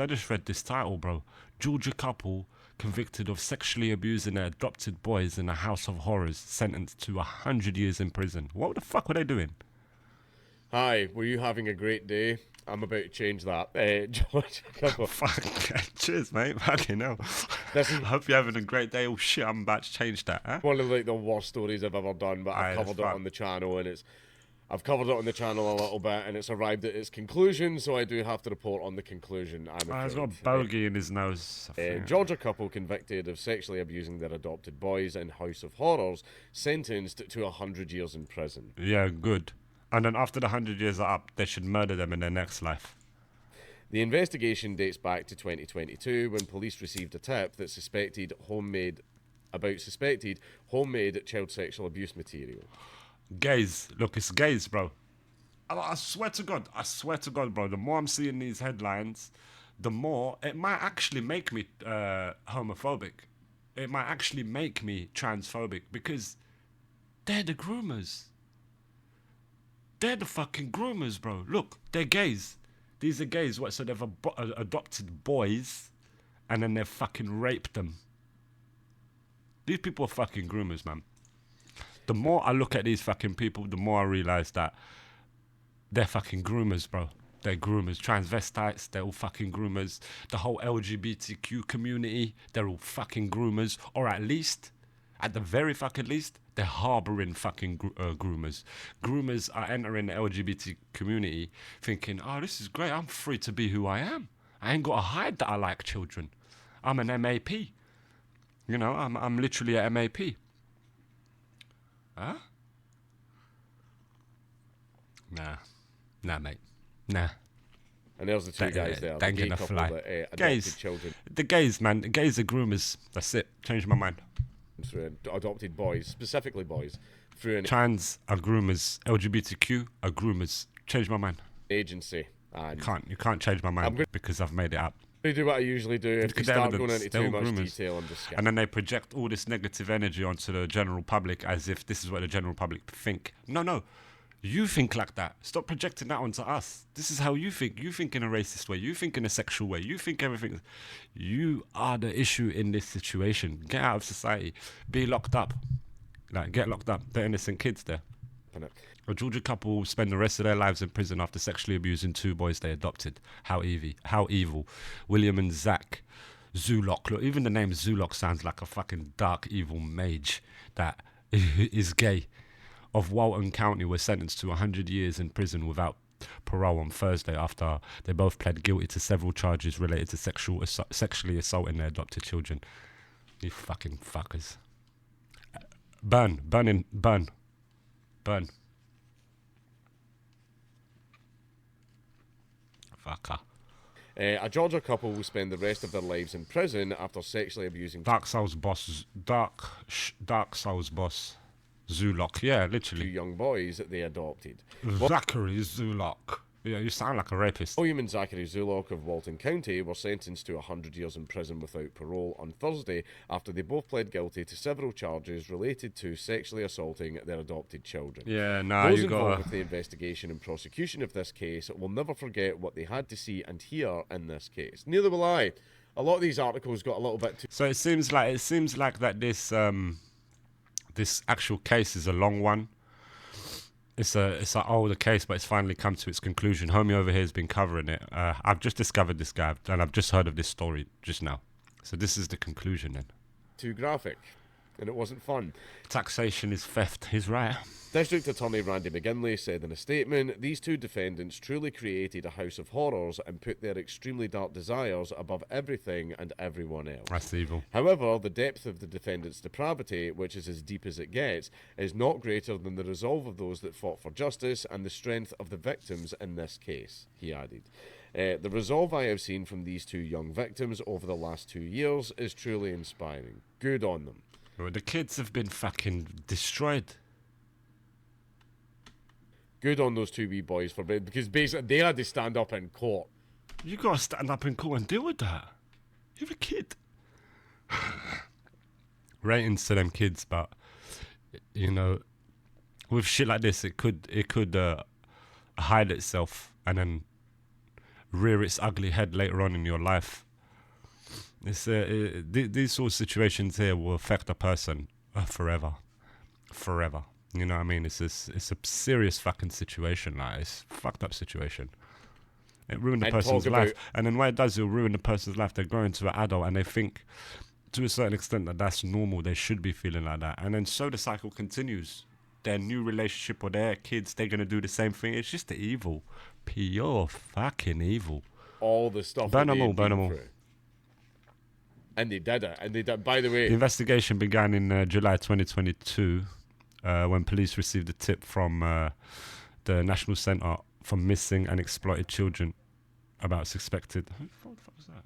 I just read this title, bro. Georgia couple convicted of sexually abusing their adopted boys in a house of horrors, sentenced to 100 years in prison. What the fuck were they doing? Hi, were you having a great day? I'm about to change that. George, Fuck. Cheers, mate. Fucking hell. This is I hope you're having a great day. Oh shit, I'm about to change that, huh? one of like the worst stories I've ever done, but I've Aye, covered that's it fine. on the channel, and I've covered it on the channel a little bit, and it's arrived at its conclusion. So I do have to report on the conclusion. I'm Oh, he's afraid. got a bogey in his nose. I think. Georgia couple convicted of sexually abusing their adopted boys in House of Horrors, sentenced to 100 years in prison. Yeah, good. And then after the 100 years are up, they should murder them in their next life. The investigation dates back to 2022 when police received a tip that suspected homemade child sexual abuse material. Gays. Look, it's gays, bro. I swear to God, bro. The more I'm seeing these headlines, the more it might actually make me homophobic. It might actually make me transphobic because they're the groomers. They're the fucking groomers, bro. Look, they're gays. These are gays. What? So they've adopted boys, and then they've fucking raped them. These people are fucking groomers, man. The more I look at these fucking people, the more I realize that they're fucking groomers, bro. They're groomers. Transvestites, they're all fucking groomers. The whole LGBTQ community, they're all fucking groomers. Or at least, at the very fucking least, they're harboring fucking groomers. Groomers are entering the LGBT community thinking, oh, this is great. I'm free to be who I am. I ain't got to hide that I like children. I'm an MAP. You know, I'm literally a MAP. Huh? Nah, mate. Nah. And there's the two guys there, the Ain't gay gonna couple fly. that adopted Gays. children The gays, man. The gays are groomers. That's it. Changed my mind. through adopted boys, specifically boys, through an Trans are groomers. LGBTQ are groomers. Changed my mind. agency. And You can't change my mind because I've made it up. I do what I usually do. If Look they at the start evidence. going into They're too all much groomers. detail, I'm just And then they project all this negative energy onto the general public as if this is what the general public think. No. You think like that. Stop projecting that onto us. This is how you think. You think in a racist way. You think in a sexual way. You think everything. You are the issue in this situation. Get out of society. Be locked up. Like, get locked up. They're innocent kids there. A Georgia couple will spend the rest of their lives in prison after sexually abusing two boys they adopted. How evil. William and Zach Zulok. Look, even the name Zulok sounds like a fucking dark, evil mage that is gay. Of Walton County were sentenced to 100 years in prison without parole on Thursday after they both pled guilty to several charges related to sexually assaulting their adopted children. You fucking fuckers. Burn. Fucker. A Georgia couple will spend the rest of their lives in prison after sexually abusing Dark Souls boss Zulok. Yeah, two literally. young boys that they adopted. Zachary Zulok. Yeah, you sound like a rapist. William and Zachary Zulok of Walton County were sentenced to 100 years in prison without parole on Thursday after they both pled guilty to several charges related to sexually assaulting their adopted children. Yeah, nah, Those you involved got with the investigation and prosecution of this case will never forget what they had to see and hear in this case. Neither will I. A lot of these articles got a little bit too... So it seems like that this actual case is a long one. It's an older case, but it's finally come to its conclusion. Homie over here has been covering it. I've just discovered this guy, and I've just heard of this story just now. So this is the conclusion then. too graphic, and it wasn't fun. Taxation is theft. He's right. District Attorney Randy McGinley said in a statement, these two defendants truly created a house of horrors and put their extremely dark desires above everything and everyone else. That's evil. However, the depth of the defendants' depravity, which is as deep as it gets, is not greater than the resolve of those that fought for justice and the strength of the victims in this case, he added. The resolve I have seen from these two young victims over the last 2 years is truly inspiring. Good on them. Well, the kids have been fucking destroyed. Good on those two wee boys for because basically they had to stand up in court. You gotta stand up in court and deal with that. You're a kid. Ratings to them kids, but you know, with shit like this, it could hide itself and then rear its ugly head later on in your life. These sort of situations here will affect a person forever. You know what I mean? It's a serious fucking situation. Like, it's a fucked up situation. It ruined the And person's talk life. about- And then what it does, it'll ruin the person's life. They grow into an adult and they think, to a certain extent, that that's normal. They should be feeling like that. And then so the cycle continues. Their new relationship or their kids, they're going to do the same thing. It's just the evil. Pure fucking evil. all the stuff Burn that them they all, had burn been them all. through. And they did it. And they did. By the way, The investigation began in July 2022 when police received a tip from the National Centre for Missing and Exploited Children about suspected... What the fuck was that?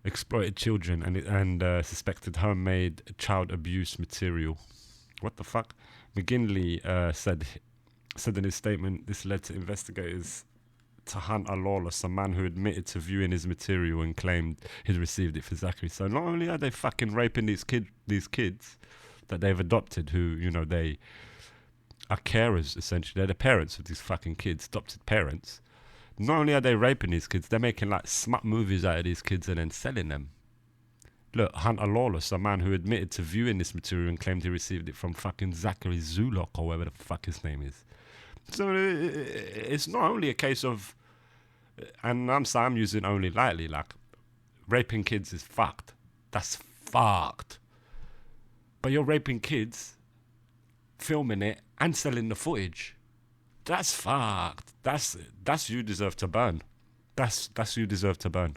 Exploited children and suspected homemade child abuse material. What the fuck? McGinley said in his statement, this led to investigators to hunt a Lawless, a man who admitted to viewing his material and claimed he'd received it for Zachary. So not only are they fucking raping these kids that they've adopted, who, you know, they are carers, essentially. They're the parents of these fucking kids, adopted parents. Not only are they raping these kids, they're making like smut movies out of these kids and then selling them. Look, Hunter Lawless, a man who admitted to viewing this material and claimed he received it from fucking Zachary Zulok or whatever the fuck his name is. So it's not only a case of, and I'm using only lightly, like raping kids is fucked. That's fucked. But you're raping kids, filming it and selling the footage. That's fucked. That's you deserve to burn. That's you deserve to burn.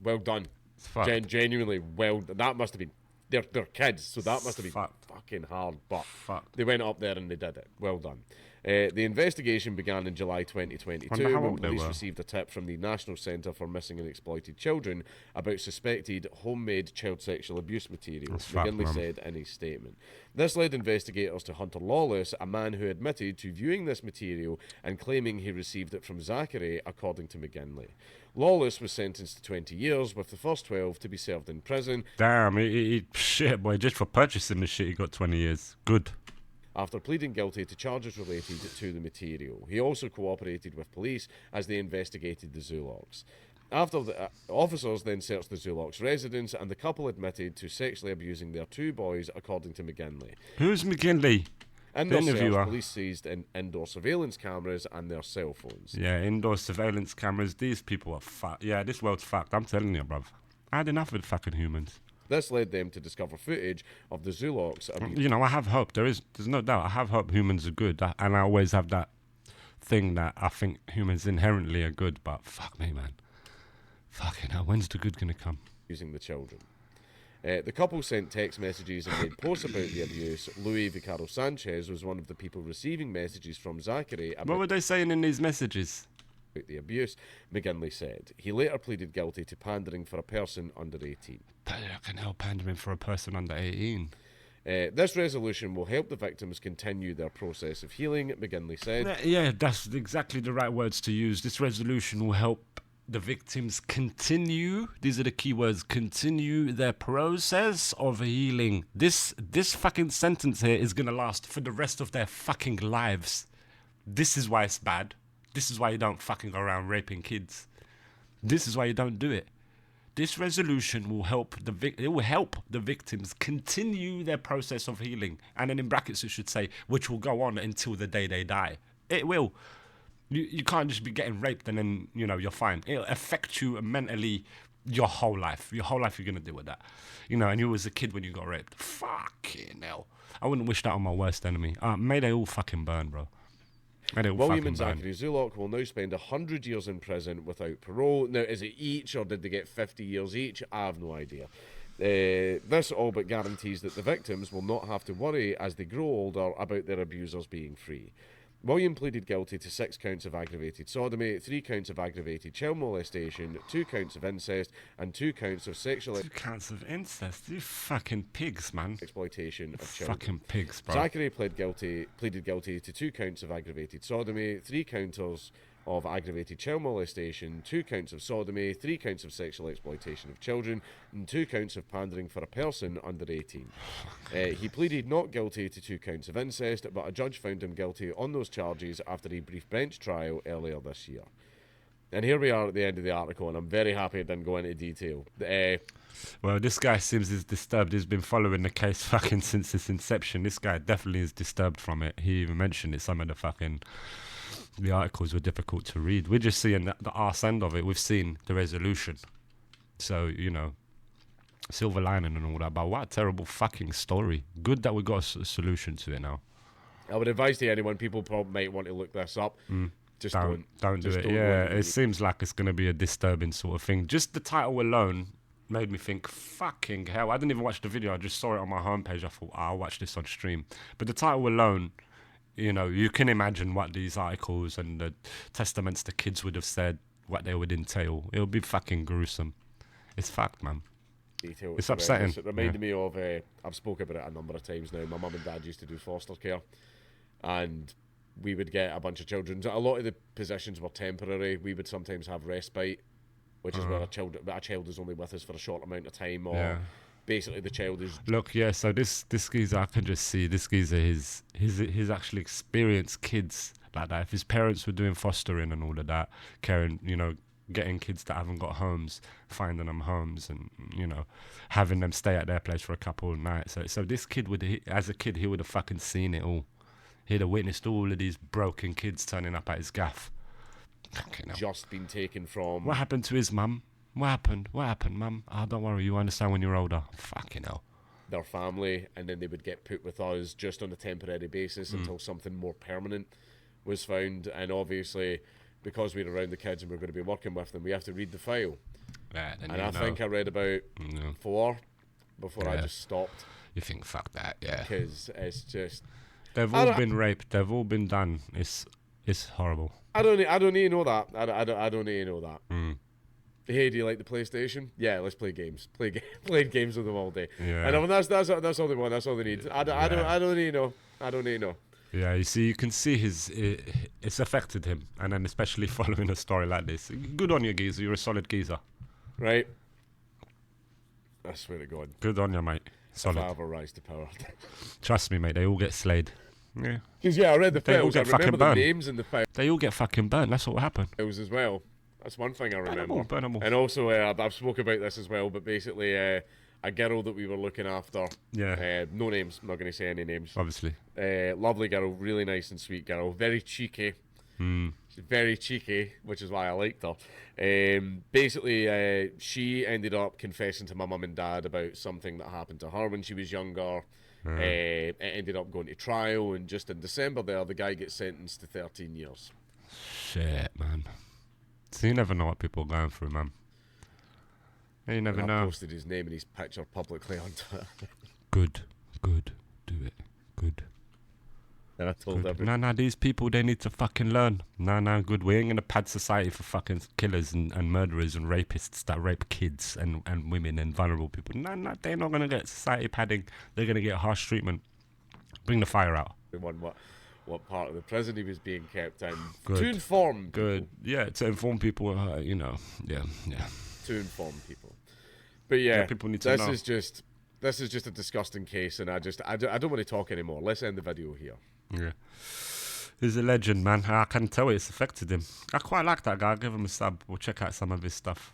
well done. It's fucked. Genuinely well. That must have been. They're kids, so that must have been Fucked. fucking hard. But Fucked. they went up there and they did it. Well done. The investigation began in July 2022 Wonder how when old they police were. received a tip from the National Centre for Missing and Exploited Children about suspected homemade child sexual abuse material, That's fucked, McGinley man. said in his statement. This led investigators to Hunter Lawless, a man who admitted to viewing this material and claiming he received it from Zachary, according to McGinley. Lawless was sentenced to 20 years, with the first 12 to be served in prison. Damn, shit, boy, just for purchasing this shit, he got 20 years. Good. After pleading guilty to charges related to the material. He also cooperated with police as they investigated the Zulocks. After the officers then searched the Zulocks' residence, and the couple admitted to sexually abusing their two boys, according to McGinley. Who's McGinley? In The their search, interviewer. police seized indoor surveillance cameras and their cell phones. Yeah, indoor surveillance cameras. These people are fucked. Yeah, this world's fucked. I'm telling you, bruv. I had enough with fucking humans. This led them to discover footage of the Zulocks You know, I have hope. There's no doubt. I have hope humans are good. And I always have that thing that I think humans inherently are good. But fuck me, man. Fucking hell. When's the good gonna come? using the children. The couple sent text messages and made posts about the abuse. Louis Vicaro Sanchez was one of the people receiving messages from Zachary What about were they saying in these messages? the abuse, McGinley said. He later pleaded guilty to pandering for a person under 18. Fucking hell, pandering for a person under 18. This resolution will help the victims continue their process of healing, McGinley said. Yeah, that's exactly the right words to use. This resolution will help the victims continue, these are the key words, continue their process of healing. This fucking sentence here is gonna last for the rest of their fucking lives. This is why it's bad. This is why you don't fucking go around raping kids. This is why you don't do it. This resolution will help the victims continue their process of healing. And then in brackets it should say, which will go on until the day they die. It will. You can't just be getting raped and then, you know, you're fine. It'll affect you mentally your whole life. Your whole life you're going to deal with that. You know, and you was a kid when you got raped. Fucking hell. I wouldn't wish that on my worst enemy. May they all fucking burn, bro. May they all William fucking and burn. Zachary Zulok will now spend 100 years in prison without parole. Now, is it each or did they get 50 years each? I have no idea. This all but guarantees that the victims will not have to worry as they grow older about their abusers being free. William pleaded guilty to 6 counts of aggravated sodomy, 3 counts of aggravated child molestation, 2 counts of incest, and 2 counts of sexual 2 counts of incest. You fucking pigs, man. exploitation of children. Fucking pigs, bro. Zachary pleaded guilty to 2 counts of aggravated sodomy, 3 counts of aggravated child molestation, 2 counts of sodomy, 3 counts of sexual exploitation of children, and 2 counts of pandering for a person under 18. He pleaded not guilty to 2 counts of incest, but a judge found him guilty on those charges after a brief bench trial earlier this year. And here we are at the end of the article, and I'm very happy it didn't go into detail. Well, this guy seems is disturbed. He's been following the case fucking since its inception. This guy definitely is disturbed from it. He even mentioned it. Some of the articles were difficult to read. We're just seeing the arse end of it. We've seen the resolution. So, you know, silver lining and all that. But what a terrible fucking story. Good that we got a solution to it now. I would advise to anyone, people probably might want to look this up. Just Don't do just it. don't Yeah, go into it seems like it's going to be a disturbing sort of thing. Just the title alone made me think, fucking hell. I didn't even watch the video. I just saw it on my homepage. I thought, I'll watch this on stream. But the title alone, you know, you can imagine what these articles and the testaments the kids would have said, what they would entail. It'll be fucking gruesome. It's fucked, man. detail. It's upsetting. It reminded me of, I've spoken about it a number of times now. My mum and dad used to do foster care, and we would get a bunch of children. A lot of the positions were temporary. We would sometimes have respite, which is where a child is only with us for a short amount of time, or basically the child is... Look, yeah, so this geezer, I can just see, this geezer, his actually experienced kids like that. If his parents were doing fostering and all of that, caring, you know, getting kids that haven't got homes, finding them homes, and, you know, having them stay at their place for a couple of nights. So this kid, as a kid, he would have fucking seen it all. He'd have witnessed all of these broken kids turning up at his gaff. Just been taken from... What happened to his mum? What happened, mum? Oh, don't worry, you understand when you're older. Fucking hell. Their family, and then they would get put with us just on a temporary basis until something more permanent was found. And obviously, because we're around the kids and we're going to be working with them, we have to read the file. Yeah, and I think I read about 4 before I just stopped. You think, fuck that, yeah. Because it's just... They've all been raped. They've all been done. It's horrible. I don't need to know that. I don't need to know that. Hey, do you like the PlayStation? Yeah, let's play games. Played games with them all day. Yeah. And that's all they want. That's all they need. I don't need to know. I don't need to know. Yeah, you see, you can see it's affected him, and then especially following a story like this. Good on you, geezer. You're a solid geezer. Right. I swear to God. Good on you, mate. Solid. If I ever rise to power. Trust me, mate. They all get slayed. Yeah. Because I read the files. I remember the names in the files. They all get fucking burned. That's what will happen. As well. That's one thing I remember. Burn them all. And also, I've spoken about this as well, but basically, a girl that we were looking after. Yeah. No names. I'm not going to say any names. Obviously. Lovely girl, really nice and sweet girl. Very cheeky. She's very cheeky, which is why I liked her. Basically, she ended up confessing to my mum and dad about something that happened to her when she was younger. It ended up going to trial, and just in December there, the guy gets sentenced to 13 years. Shit, man. So you never know what people are going through, man. You never know. I posted his name and his picture publicly on Twitter. Good. Do it. Good. And I told everyone. Nah, these people, they need to fucking learn. Nah, good. We ain't gonna pad society for fucking killers and murderers and rapists that rape kids and women and vulnerable people. Nah, they're not gonna get society padding. They're gonna get harsh treatment. Bring the fire out. What part of the prison he was being kept in. Good. To inform people. Good. Yeah, to inform people, yeah. To inform people. But yeah, people need to know. This is just a disgusting case, and I don't want to talk anymore. Let's end the video here. Yeah. He's a legend, man. I can tell it's affected him. I quite like that guy. I'll give him a sub. We'll check out some of his stuff.